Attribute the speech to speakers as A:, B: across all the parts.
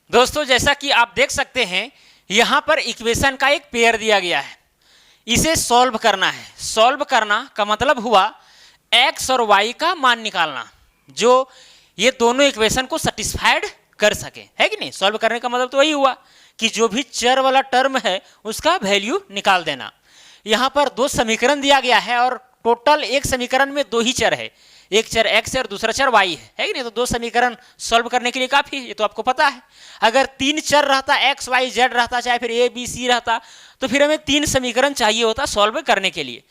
A: दोस्तों जैसा कि आप देख सकते हैं यहां पर इक्वेशन का एक पेयर दिया गया है, इसे सॉल्व करना है। सॉल्व करना का मतलब हुआ x और y का मान निकालना जो ये दोनों इक्वेशन को सेटिस्फाइड कर सके, है कि नहीं। सॉल्व करने का मतलब तो वही हुआ कि जो भी चर वाला टर्म है उसका वैल्यू निकाल देना। यहां पर दो समीकरण दिया गया है और टोटल एक समीकरण में दो ही चर है, एक चर x है और दूसरा चर y है कि नहीं। तो दो समीकरण सॉल्व करने के लिए काफी है, ये तो आपको पता है। अगर तीन चर रहता, x y z रहता, चाहे फिर a b c रहता, तो फिर हमें तीन समीकरण चाहिए होता सॉल्व करने के लिए।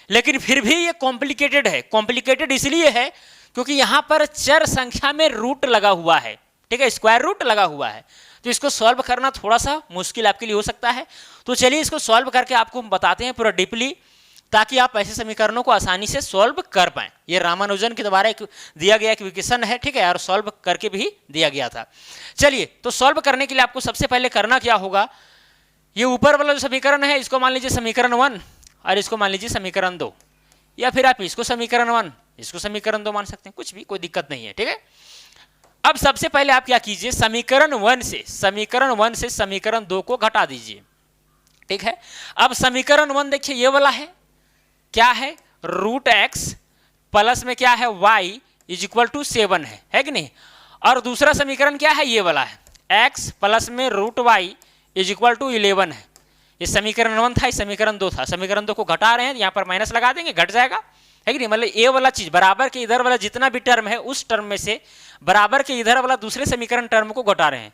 A: लेकिन फिर भी ये कॉम्प्लिकेटेड है। कॉम्प्लिकेटेड इसलिए है क्योंकि यहां पर चर संख्या में रूट लगा हुआ है, ठीक है, स्क्वायर रूट लगा हुआ है। तो इसको सॉल्व करना थोड़ा सा मुश्किल आपके लिए हो सकता है। तो चलिए इसको सॉल्व करके आपको हम बताते हैं पूरा डीपली, ताकि आप ऐसे समीकरणों को आसानी से सॉल्व कर पाएं। ये रामानुजन के द्वारा एक दिया गया इक्वेशन है, ठीक है, और सॉल्व करके भी दिया गया था। चलिए तो सॉल्व करने के लिए आपको सबसे पहले करना क्या होगा, ये ऊपर वाला जो समीकरण है इसको मान लीजिए समीकरण 1 और इसको मान लीजिए समीकरण 2, या फिर आप इसको समीकरण 1 इसको समीकरण 2 मान सकते हैं, कुछ भी, कोई दिक्कत नहीं है, ठीक है। अब सबसे पहले आप क्या कीजिए, समीकरण 1 से समीकरण 2 को घटा दीजिए, ठीक है। अब समीकरण 1 देखिए ये वाला है, क्या है, रूट एक्स प्लस में क्या है y इज इक्वल टू 7 है कि नहीं। और दूसरा समीकरण क्या है, ये वाला है, x प्लस में root y is equal to 11 है। ये समीकरण 1 था, समीकरण 2 था। समीकरण 2 को घटा रहे हैं, यहाँ पर माइनस लगा देंगे, घट जाएगा, है कि नहीं। मतलब ये वाला चीज बराबर के इधर वाला जितना भी टर्म है उस टर्म में से बराबर के इधर वाला दूसरे समीकरण टर्म को घटा रहे हैं।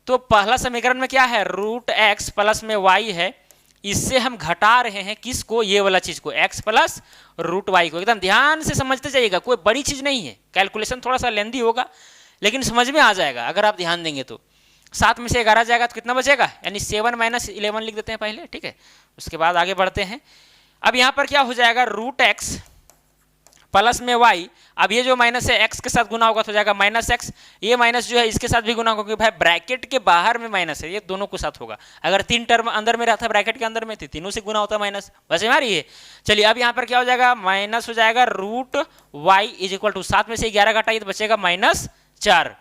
A: तो पहला समीकरण में क्या है, रूट एक्स प्लस में y है, इससे हम घटा रहे हैं किसको, ये वाला चीज को, x प्लस रूट वाई को। एकदम ध्यान से समझते जाइएगा, कोई बड़ी चीज नहीं है, कैलकुलेशन थोड़ा सा लेंदी होगा लेकिन समझ में आ जाएगा अगर आप ध्यान देंगे तो। 7 में से 11 जाएगा तो कितना बचेगा, यानी 7 माइनस 11 लिख देते हैं पहले, ठीक है। उसके बाद आगे बढ़ते हैं। अब यहाँ पर क्या हो जाएगा, रूट एक्स प्लस में y, अब ये जो माइनस है x के साथ गुना होगा तो जाएगा माइनस x, ये माइनस जो है इसके साथ भी गुना होगा, क्योंकि भाई ब्रैकेट के बाहर में माइनस है, ये दोनों के साथ होगा। अगर 3 टर्म अंदर में रहता ब्रैकेट के अंदर में तो तीनों से गुना होता माइनस, बस हमारी है। चलिए अब यहाँ पर क्या हो जाएगा, माइनस हो जाएगा root y is equal to 7 में से 11 घटाइए तो बचेगा -4।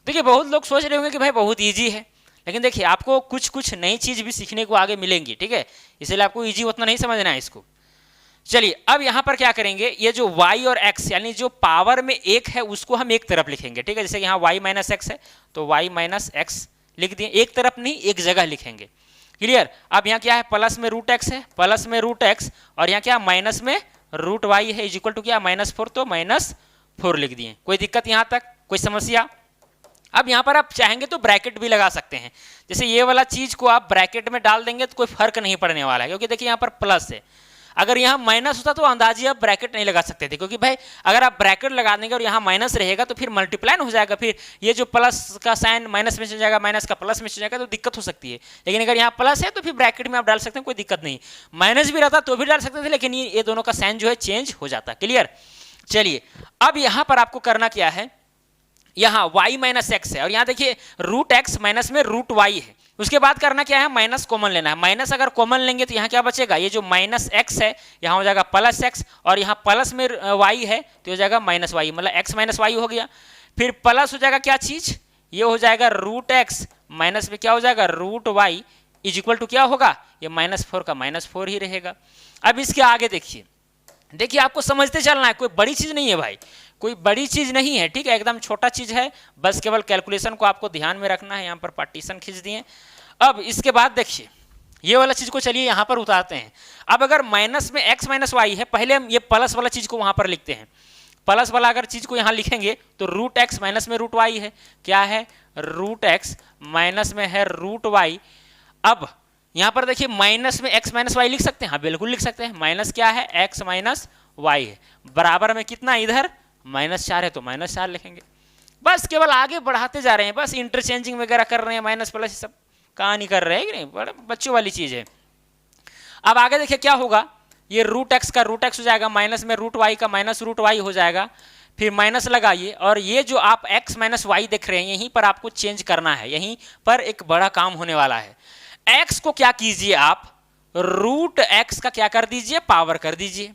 A: देखिए बहुत लोग सोच रहे होंगे कि भाई बहुत ईजी है, लेकिन देखिए आपको कुछ कुछ नई चीज भी सीखने को आगे मिलेंगी, ठीक है, इसलिए आपको ईजी उतना नहीं समझना है इसको। चलिए अब यहां पर क्या करेंगे, ये जो y और x यानी जो पावर में एक है उसको हम एक तरफ लिखेंगे, ठीक है। जैसे यहाँ y माइनस एक्स है तो y माइनस एक्स लिख दिए, एक तरफ नहीं एक जगह लिखेंगे, क्लियर। अब यहाँ क्या है, प्लस में रूट एक्स है, प्लस में रूट एक्स, और यहाँ क्या माइनस में रूट y है इज इक्वल टू क्या, -4, तो -4 लिख दिए। कोई दिक्कत यहाँ तक, कोई समस्या। अब यहाँ पर आप चाहेंगे तो ब्रैकेट भी लगा सकते हैं, जैसे ये वाला चीज को आप ब्रैकेट में डाल देंगे तो कोई फर्क नहीं पड़ने वाला है, क्योंकि देखिए यहाँ पर प्लस है। अगर यहाँ माइनस होता तो अंदाजी आप ब्रैकेट नहीं लगा सकते थे, क्योंकि भाई अगर आप ब्रैकेट लगा देंगे और यहाँ माइनस रहेगा तो फिर मल्टीप्लाई हो जाएगा, फिर ये जो प्लस का साइन माइनस में चल जाएगा, माइनस का प्लस में चल जाएगा, तो दिक्कत हो सकती है। लेकिन अगर यहाँ प्लस है तो फिर ब्रैकेट में आप डाल सकते हैं, कोई दिक्कत नहीं। माइनस भी रहता तो भी डाल सकते थे, लेकिन ये दोनों का साइन जो है चेंज हो जाता, क्लियर। चलिए अब यहाँ पर आपको करना क्या है, यहाँ y माइनस एक्स है और यहाँ देखिए रूट एक्स माइनस में रूट वाई है। उसके बाद करना क्या है, माइनस कॉमन लेना है। माइनस अगर कॉमन लेंगे तो यहाँ क्या बचेगा, ये जो माइनस एक्स है यहाँ हो जाएगा प्लस एक्स, और यहाँ प्लस में y है तो हो जाएगा माइनस वाई, मतलब x माइनस वाई हो गया। फिर प्लस हो जाएगा क्या चीज, ये हो जाएगा रूट एक्स माइनस में क्या हो जाएगा root Y is equal to क्या होगा, ये -4 का -4 ही रहेगा। अब इसके आगे देखिए, देखिए आपको समझते चलना है, कोई बड़ी चीज नहीं है भाई, कोई बड़ी चीज नहीं है, ठीक है, एकदम छोटा चीज है, बस केवल कैलकुलेशन को आपको ध्यान में रखना है। यहाँ पर पार्टीशन खींच दिए। अब इसके बाद देखिए ये वाला चीज को चलिए यहाँ पर उतारते हैं। अब अगर माइनस में x माइनस वाई है, पहले हम ये प्लस वाला चीज को वहां पर लिखते हैं। प्लस वाला अगर चीज को यहाँ लिखेंगे तो रूट एक्स माइनस में रूट वाई है, क्या है, रूट एक्स माइनस में है रूट वाई। अब यहाँ पर देखिए माइनस में x माइनस वाई लिख सकते हैं, हाँ बिल्कुल लिख सकते हैं। माइनस क्या है, x माइनस वाई है, बराबर में कितना, इधर -4 है तो -4 लिखेंगे। बस केवल आगे बढ़ाते जा रहे हैं, बस इंटरचेंजिंग वगैरह कर रहे हैं, माइनस प्लस सब कहानी कर रहे हैं कि नहीं, बड़े बच्चों वाली चीज है। अब आगे देखिए क्या होगा, ये रूट एक्स का रूट एक्स हो जाएगा, माइनस में रूट वाई का माइनस रूट वाई हो जाएगा, फिर माइनस लगाइए, और ये जो आप x माइनस वाई देख रहे हैं यहीं पर आपको चेंज करना है, यहीं पर एक बड़ा काम होने वाला है। x को क्या कीजिए आप, रूट एक्स का क्या कर दीजिए, पावर कर दीजिए।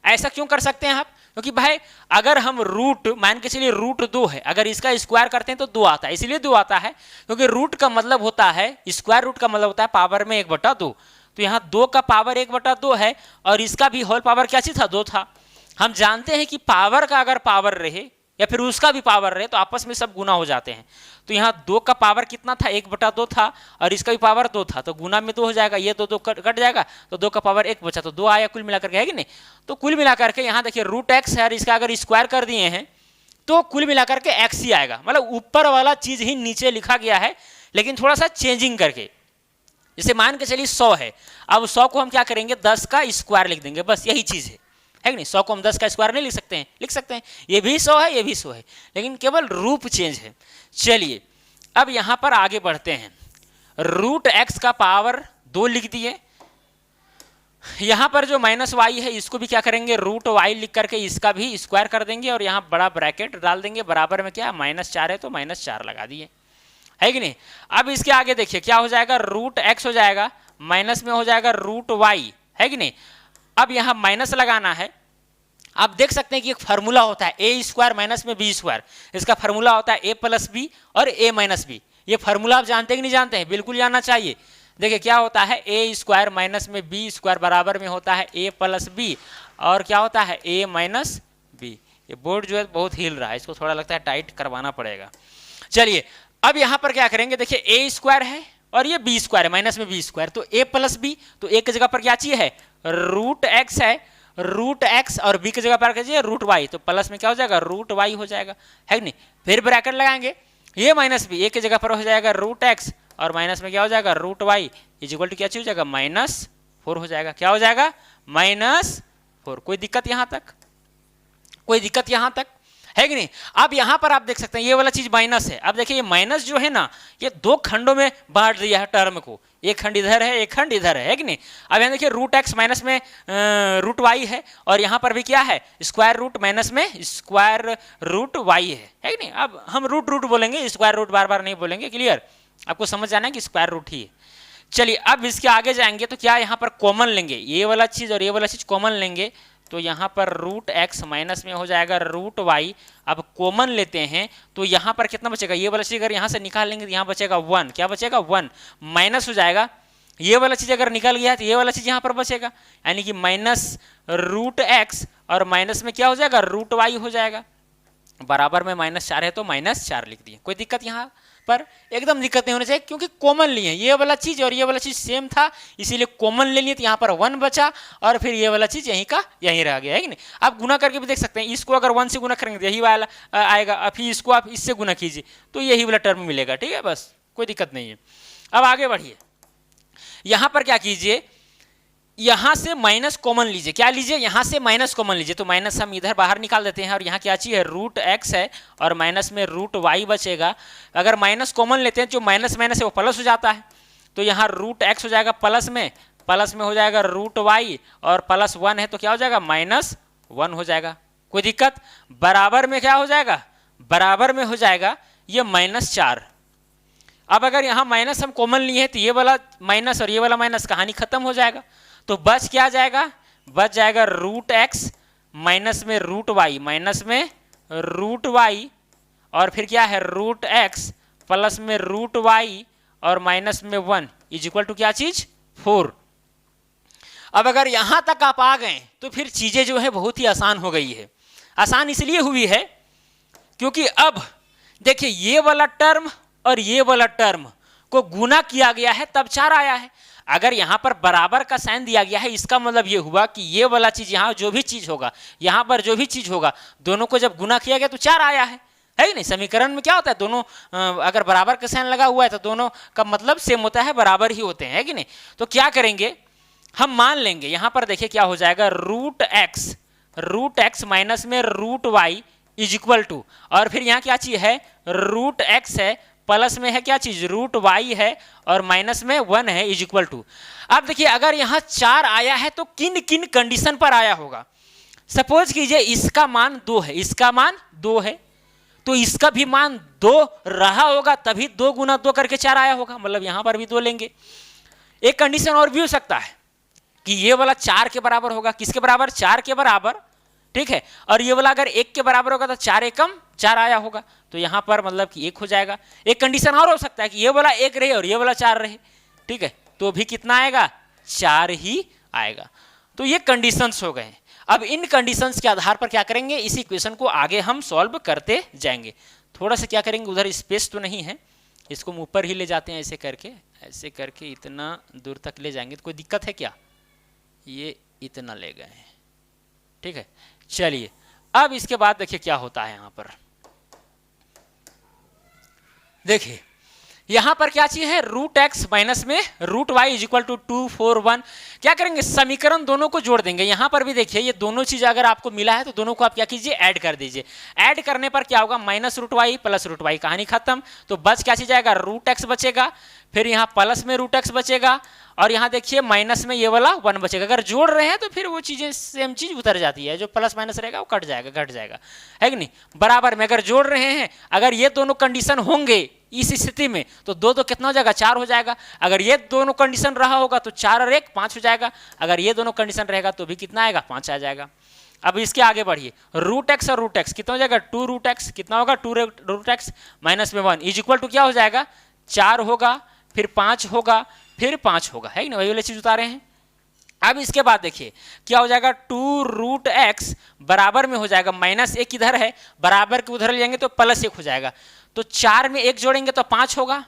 A: ऐसा क्यों कर सकते हैं आप, क्योंकि भाई अगर हम रूट मान के चलिए रूट 2 है, अगर इसका स्क्वायर करते हैं तो 2 आता है, इसलिए 2 आता है क्योंकि रूट का मतलब होता है, स्क्वायर रूट का मतलब होता है पावर में 1/2। तो यहाँ 2 का पावर 1/2 है और इसका भी होल पावर क्या चीज था, 2 था। हम जानते हैं कि पावर का अगर पावर रहे या फिर उसका भी पावर रहे तो आपस में सब गुना हो जाते हैं। तो यहाँ 2 का पावर कितना था, 1/2 था और इसका भी पावर 2 था, तो गुना में 2 हो जाएगा, ये 2 कट जाएगा, तो 2 का पावर 1 बचा, तो 2 आया कुल मिलाकर के, है कि नहीं। तो कुल मिलाकर के यहाँ देखिए रूट एक्स है और इसका अगर स्क्वायर कर दिए हैं तो कुल मिलाकर के एक्स ही आएगा, मतलब ऊपर वाला चीज ही नीचे लिखा गया है लेकिन थोड़ा सा चेंजिंग करके। जैसे मान के चलिए 100 है, अब 100 को हम क्या करेंगे, 10 का स्क्वायर लिख देंगे, बस यही चीज है कि नहीं। 100 को हम 10 का स्क्वायर नहीं लिख सकते हैं, लिख सकते हैं, ये भी 100 है ये भी 100 है, लेकिन केवल रूप चेंज है। चलिए अब यहां पर आगे बढ़ते हैं, रूट एक्स का पावर 2 लिख दिए, यहां पर जो माइनस वाई है इसको भी क्या करेंगे, रूट वाई लिख करके इसका भी स्क्वायर कर देंगे और यहाँ बड़ा ब्रैकेट डाल देंगे, बराबर में क्या -4 है तो -4 लगा दिए, है कि नहीं। अब इसके आगे देखिए क्या हो जाएगा, रूट एक्स हो जाएगा, माइनस में हो जाएगा रूट वाई, है कि नहीं। अब यहाँ माइनस लगाना है, आप देख सकते हैं कि एक फार्मूला होता है ए स्क्वायर माइनस में बी स्क्वायर, इसका फार्मूला होता है ए प्लस बी और ए माइनस बी। ये फार्मूला आप जानते कि नहीं जानते हैं, बिल्कुल जानना चाहिए। देखिए क्या होता है, ए स्क्वायर माइनस में बी स्क्वायर बराबर में होता है ए प्लस बी और क्या होता है ए माइनस बी। ये बोर्ड जो है बहुत हिल रहा है, इसको थोड़ा लगता है टाइट करवाना पड़ेगा। चलिए अब यहाँ पर क्या करेंगे, देखिए ए स्क्वायर है और ये बी स्क्वायर है, माइनस में बी स्क्वायर, तो ए प्लस बी, तो ए की जगह पर क्या चाहिए है रूट एक्स है, रूट एक्स और बी की जगह पर कीजिए रूट वाई, तो प्लस में क्या हो जाएगा रूट वाई हो जाएगा, है कि नहीं। फिर ब्रैकेट लगाएंगे, ये माइनस बी, ए की जगह पर हो जाएगा रूट एक्स और माइनस में क्या हो जाएगा root Y is equal to क्या हो जाएगा -4 हो जाएगा, क्या हो जाएगा -4। कोई दिक्कत यहां तक, कोई दिक्कत यहां तक है कि नहीं। अब यहां पर आप देख सकते हैं ये वाला चीज माइनस है, अब देखिए ये माइनस जो है ना ये 2 खंडों में बांट दिया है टर्म को, एक खंड इधर है एक खंड इधर है कि नहीं। अब यहाँ देखिए रूट एक्स माइनस में रूट वाई है और यहाँ पर भी क्या है स्क्वायर रूट माइनस में स्क्वायर रूट वाई है कि नहीं। अब हम रूट रूट बोलेंगे, स्क्वायर रूट बार बार नहीं बोलेंगे, क्लियर, आपको समझ जाना है कि स्क्वायर रूट ही है। चलिए अब इसके आगे जाएंगे तो क्या यहाँ पर कॉमन लेंगे, ये वाला चीज और ये वाला चीज कॉमन लेंगे, तो यहाँ पर रूट एक्स माइनस में हो जाएगा रूट वाई। अब कॉमन लेते हैं तो यहाँ पर कितना बचेगा, ये वाला चीज अगर यहाँ से निकाल लेंगे तो यहाँ बचेगा 1, क्या बचेगा 1, माइनस हो जाएगा, ये वाला चीज अगर निकल गया तो ये वाला चीज यहाँ पर बचेगा, यानी कि माइनस रूट एक्स और माइनस में क्या हो जाएगा रूट वाई हो जाएगा, बराबर में -4 है तो -4 लिख दिए। कोई दिक्कत यहाँ पर एकदम दिक्कत नहीं होनी चाहिए क्योंकि कॉमन लिए, ये वाला चीज और ये वाला चीज सेम था इसीलिए कॉमन ले लिए, तो यहाँ पर 1 बचा और फिर ये वाला चीज यहीं का यहीं रह गया, है कि नहीं। आप गुना करके भी देख सकते हैं, इसको अगर 1 से गुना करेंगे तो यही वाला आएगा, अभी इसको आप इससे गुना कीजिए तो यही वाला टर्म मिलेगा, ठीक है, बस कोई दिक्कत नहीं है। अब आगे बढ़िए, यहाँ पर क्या कीजिए, यहां से माइनस कॉमन लीजिए, क्या लीजिए यहाँ से माइनस कॉमन लीजिए, तो माइनस हम इधर बाहर निकाल देते हैं और यहाँ क्या चाहिए रूट एक्स है और माइनस में रूट वाई बचेगा। अगर माइनस कॉमन लेते हैं जो माइनस माइनस है वो प्लस हो जाता है, तो यहाँ रूट एक्स हो जाएगा प्लस में हो जाएगा रूट वाई और +1 है तो क्या हो जाएगा -1 हो जाएगा। कोई दिक्कत, बराबर में क्या हो जाएगा, बराबर में हो जाएगा ये -4। अब अगर यहाँ माइनस हम कॉमन लिए हैं तो ये वाला माइनस और ये वाला माइनस कहानी खत्म हो जाएगा, तो बच क्या जाएगा, बच जाएगा रूट एक्स माइनस में रूट वाई, माइनस में रूट वाई और फिर क्या है रूट एक्स प्लस में रूट वाई और माइनस में 1 इज इक्वल टू क्या चीज 4। अब अगर यहां तक आप आ गए तो फिर चीजें जो है बहुत ही आसान हो गई है। आसान इसलिए हुई है क्योंकि अब देखिए ये वाला टर्म और ये वाला टर्म को गुना किया गया है तब 4 आया है। अगर यहां पर बराबर का साइन दिया गया है इसका मतलब ये हुआ कि ये वाला चीज यहां जो भी चीज होगा, यहां पर जो भी चीज होगा दोनों को जब गुना किया गया तो 4 आया है कि नहीं। समीकरण में क्या होता है, दोनों अगर बराबर का साइन लगा हुआ है तो दोनों का मतलब सेम होता है, बराबर ही होते हैं, है कि नहीं। तो क्या करेंगे, हम मान लेंगे यहां पर देखिए क्या हो जाएगा रूट एक्स माइनस में root Y is equal to, और फिर यहाँ क्या चीज है रूट एक्स है प्लस में है क्या चीज रूट वाई है और माइनस में 1 है इज इक्वल टू। अब देखिए अगर यहाँ 4 आया है तो किन किन कंडीशन पर आया होगा। सपोज कीजिए इसका मान 2 है, इसका मान 2 है तो इसका भी मान 2 रहा होगा तभी 2 गुना 2 करके 4 आया होगा, मतलब यहां पर भी 2 लेंगे। एक कंडीशन और भी हो सकता है कि ये वाला 4 के बराबर होगा, किसके बराबर 4 के बराबर, ठीक है। और ये वाला अगर 1 के बराबर होगा तो 4 एकम 4 आया होगा, तो यहाँ पर मतलब कि 1 हो जाएगा। एक कंडीशन और हो सकता है कि ये वाला 1 रहे और ये वाला 4 रहे, ठीक है, तो भी कितना आएगा, 4 ही आएगा। तो ये कंडीशंस हो गए। अब इन कंडीशंस के आधार पर क्या करेंगे, इस इक्वेशन को आगे हम सॉल्व करते जाएंगे। थोड़ा सा क्या करेंगे, उधर स्पेस तो नहीं है, इसको हम ऊपर ही ले जाते हैं, ऐसे करके इतना दूर तक ले जाएंगे। तो कोई दिक्कत है क्या, ये इतना ले गए हैं, ठीक है। चलिए अब इसके बाद देखिए क्या होता है। यहाँ पर देखिए यहां पर क्या चीज है, रूट एक्स माइनस में root Y is equal to 2 4 1। क्या करेंगे, समीकरण दोनों को जोड़ देंगे। यहां पर भी देखिए ये दोनों चीज अगर आपको मिला है तो दोनों को आप क्या कीजिए, ऐड कर दीजिए। ऐड करने पर क्या होगा, minus root Y plus root Y, कहानी खत्म। तो बच क्या चीज आएगा, रूट एक्स बचेगा, फिर यहाँ प्लस में रूट एक्स बचेगा, और यहाँ देखिए माइनस में ये वाला 1 बचेगा। अगर जोड़ रहे हैं तो फिर वो चीजें सेम चीज उतर जाती है, जो प्लस माइनस रहेगा वो कट जाएगा, घट जाएगा, है कि नहीं। बराबर में अगर जोड़ रहे हैं, अगर ये दोनों कंडीशन होंगे इस स्थिति में तो दो दो कितना हो जाएगा, 4 हो जाएगा। अगर ये दोनों कंडीशन रहा होगा तो 4 और 1 5 हो जाएगा। अगर ये दोनों कंडीशन रहेगा तो भी कितना आएगा, 5 आ जाएगा। अब इसके आगे बढ़िए, रूट एक्स और रूट एक्स कितना हो जाएगा, 2 रूट एक्स, कितना होगा 2 रूट एक्स माइनस में 1 इज इक्वल टू क्या हो जाएगा, 4 होगा, फिर 5 होगा, फिर 5 होगा, है ना, वही वाली चीज उतारे हैं। अब इसके बाद देखिए क्या हो जाएगा, 2 रूट एक्स बराबर में हो जाएगा, माइनस 1 इधर है, बराबर के उधर ले जाएंगे तो प्लस 1 हो जाएगा। तो 4 में 1 जोड़ेंगे तो 5 होगा।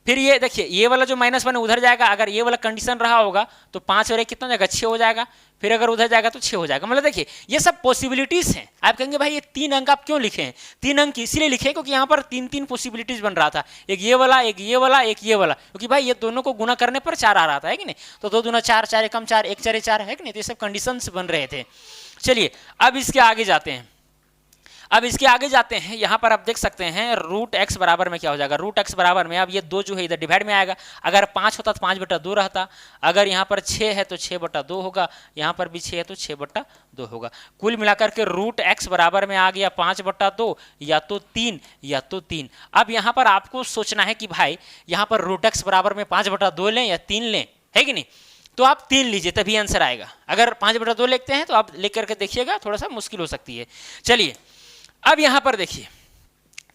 A: फिर ये देखिए ये वाला जो माइनस 1 उधर जाएगा, अगर ये वाला कंडीशन रहा होगा तो 5 और 1 कितना हो जाएगा, 6 हो जाएगा। फिर अगर उधर जाएगा तो 6 हो जाएगा। मतलब देखिए ये सब पॉसिबिलिटीज हैं। आप कहेंगे भाई ये 3 अंक आप क्यों लिखे हैं, 3 अंक इसीलिए लिखे क्योंकि यहाँ पर 3 पॉसिबिलिटीज बन रहा था, एक ये वाला, एक ये वाला, एक ये वाला, क्योंकि भाई ये दोनों को गुना करने पर 4 आ रहा था, है कि नहीं। तो 2 दूना 4, 4 एकम 4, 1 4 4, है कि नहीं। तो ये सब कंडीशंस बन रहे थे। चलिए अब इसके आगे जाते हैं। यहाँ पर आप देख सकते हैं रूट एक्स बराबर में क्या हो जाएगा, रूट एक्स बराबर में अब ये 2 जो है इधर डिवाइड में आएगा। अगर 5 होता तो 5/2 रहता, अगर यहाँ पर 6 है तो 6/2 होगा, यहाँ पर भी 6 है तो 6/2 होगा। कुल मिलाकर के रूट एक्स बराबर में आ गया 5/2, या तो 3 या तो 3। अब यहाँ पर आपको सोचना है कि भाई यहाँ पर रूट एक्स बराबर में 5/2 लें या 3 लें, है कि नहीं। तो आप 3 लीजिए तभी आंसर आएगा। अगर 5/2 लिखते हैं तो आप लिख करके देखिएगा, थोड़ा सा मुश्किल हो सकती है। चलिए अब यहां पर देखिए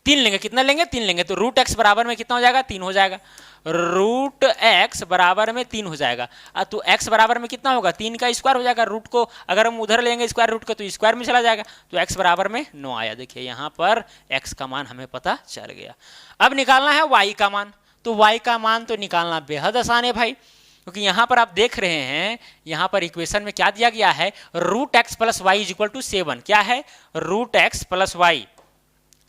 A: 3 लेंगे, कितना लेंगे, 3 लेंगे, तो रूट एक्स बराबर में कितना हो जाएगा, 3 हो जाएगा। रूट एक्स बराबर में 3 हो जाएगा। तो एक्स बराबर में कितना होगा, 3 का स्क्वायर हो जाएगा। रूट को अगर हम उधर लेंगे स्क्वायर रूट को तो स्क्वायर में चला जाएगा, तो एक्स बराबर में 9 आया। देखिए यहाँ पर एक्स का मान हमें पता चल गया। अब निकालना है वाई का मान। तो वाई का मान तो निकालना बेहद आसान है भाई, क्योंकि यहाँ पर आप देख रहे हैं यहाँ पर इक्वेशन में क्या दिया गया है, root X plus Y is equal to 7। क्या है, रूट एक्स प्लस वाई।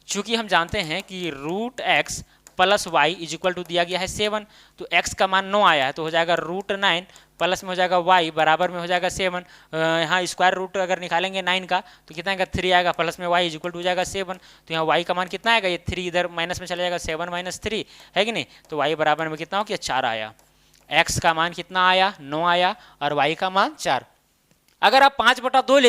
A: चूंकि हम जानते हैं कि root X plus Y is equal to दिया गया है 7, तो एक्स का मान 9 आया है, तो हो जाएगा रूट 9 प्लस में हो जाएगा वाई बराबर में हो जाएगा 7। यहाँ स्क्वायर रूट अगर निकालेंगे 9 का तो कितना आएगा, 3 आएगा, प्लस में वाई इज इक्वल टू हो जाएगा 7। तो यहाँ वाई का मान कितना आएगा, ये 3 इधर माइनस में चला जाएगा, 7 माइनस 3, है कि नहीं। तो वाई बराबर में कितना हो गया, 4 आया। x का मान कितना आया, 9 आया, और y का मान 4। अगर आप 5/2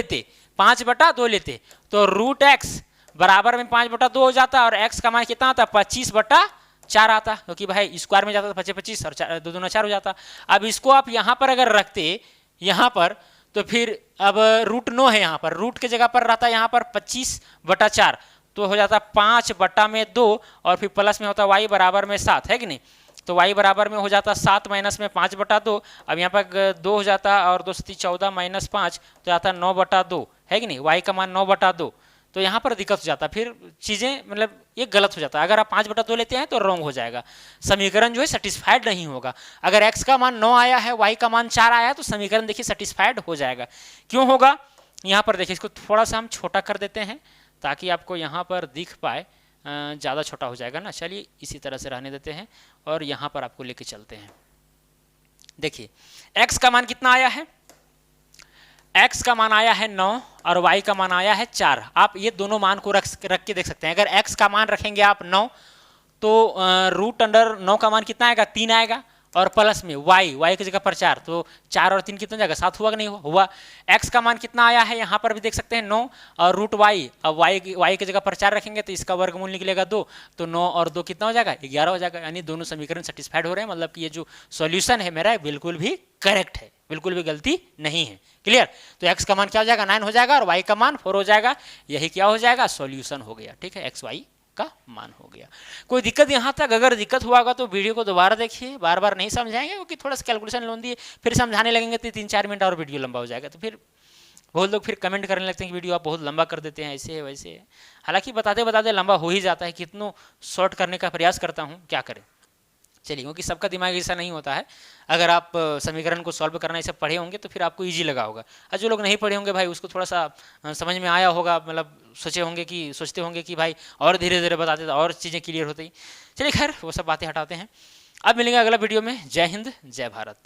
A: लेते तो रूट x बराबर में 5/2 हो जाता, और x का मान कितना आता, 25/4 आता, क्योंकि भाई स्क्वायर में जाता तो 25 और 2 दूना 4 हो जाता। अब इसको आप यहाँ पर अगर रखते यहाँ पर, तो फिर अब रूट 9 है, यहाँ पर रूट के जगह पर रहता यहाँ पर 25/4, तो हो जाता 5/2, और फिर प्लस में होता y बराबर में 7, है कि नहीं। तो y बराबर में हो जाता 7 माइनस में 5/2। अब यहाँ पर 2 हो जाता, और 2 से 14 माइनस 5 तो जाता 9/2, है कि नहीं। y का मान 9/2, तो यहाँ पर दिक्कत हो जाता, फिर चीज़ें मतलब ये गलत हो जाता। अगर आप 5/2 लेते हैं तो रॉन्ग हो जाएगा, समीकरण जो है सेटिस्फाइड नहीं होगा। अगर x का मान 9 आया है, y का मान 4 आया है, तो समीकरण देखिए सेटिस्फाइड हो जाएगा। क्यों होगा, यहाँ पर देखिए इसको थोड़ा सा हम छोटा कर देते हैं ताकि आपको यहाँ पर दिख पाए, ज़्यादा छोटा हो जाएगा ना। चलिए इसी तरह से रहने देते हैं और यहाँ पर आपको लेके चलते हैं। देखिए x का मान कितना आया है, x का मान आया है 9 और y का मान आया है 4। आप ये दोनों मान को रख के देख सकते हैं। अगर x का मान रखेंगे आप 9 तो रूट अंडर 9 का मान कितना आएगा, 3 आएगा, और प्लस में y की जगह पर 4, तो 4 और 3 कितना जाएगा 7 हुआ कि नहीं हुआ। x का मान कितना आया है यहाँ पर भी देख सकते हैं 9 और रूट y, अब y की जगह पर 4 रखेंगे तो इसका वर्गमूल निकलेगा 2, तो 9 और 2 कितना हो जाएगा 11 हो जाएगा। यानी दोनों समीकरण सेटिस्फाइड हो रहे हैं, मतलब कि ये जो सॉल्यूशन है मेरा बिल्कुल भी करेक्ट है, बिल्कुल भी गलती नहीं है। क्लियर। तो x का मान क्या हो जाएगा 9 हो जाएगा और y का मान 4 हो जाएगा, यही क्या हो जाएगा सॉल्यूशन हो गया। ठीक है, x y का मान हो गया। कोई दिक्कत यहाँ तक अगर दिक्कत हुआ होगा तो वीडियो को दोबारा देखिए, बार बार नहीं समझाएंगे क्योंकि थोड़ा सा कैलकुलेशन लोन दिए फिर समझाने लगेंगे तो 3-4 मिनट और वीडियो लंबा हो जाएगा, तो फिर बहुत लोग फिर कमेंट करने लगते हैं कि वीडियो आप बहुत लंबा कर देते हैं, ऐसे है वैसे है। हालांकि बताते बताते लंबा हो ही जाता है, कितनों शॉर्ट करने का प्रयास करता हूँ, क्या करें। चलिए, क्योंकि सबका दिमाग ऐसा नहीं होता है। अगर आप समीकरण को सॉल्व करना ये सब पढ़े होंगे तो फिर आपको इजी लगा होगा, और जो लोग नहीं पढ़े होंगे भाई उसको थोड़ा सा समझ में आया होगा, मतलब सोचते होंगे कि भाई और धीरे धीरे बताते तो और चीज़ें क्लियर होती। चलिए खैर वो सब बातें हटाते हैं, अब मिलेंगे अगला वीडियो में। जय हिंद, जय भारत।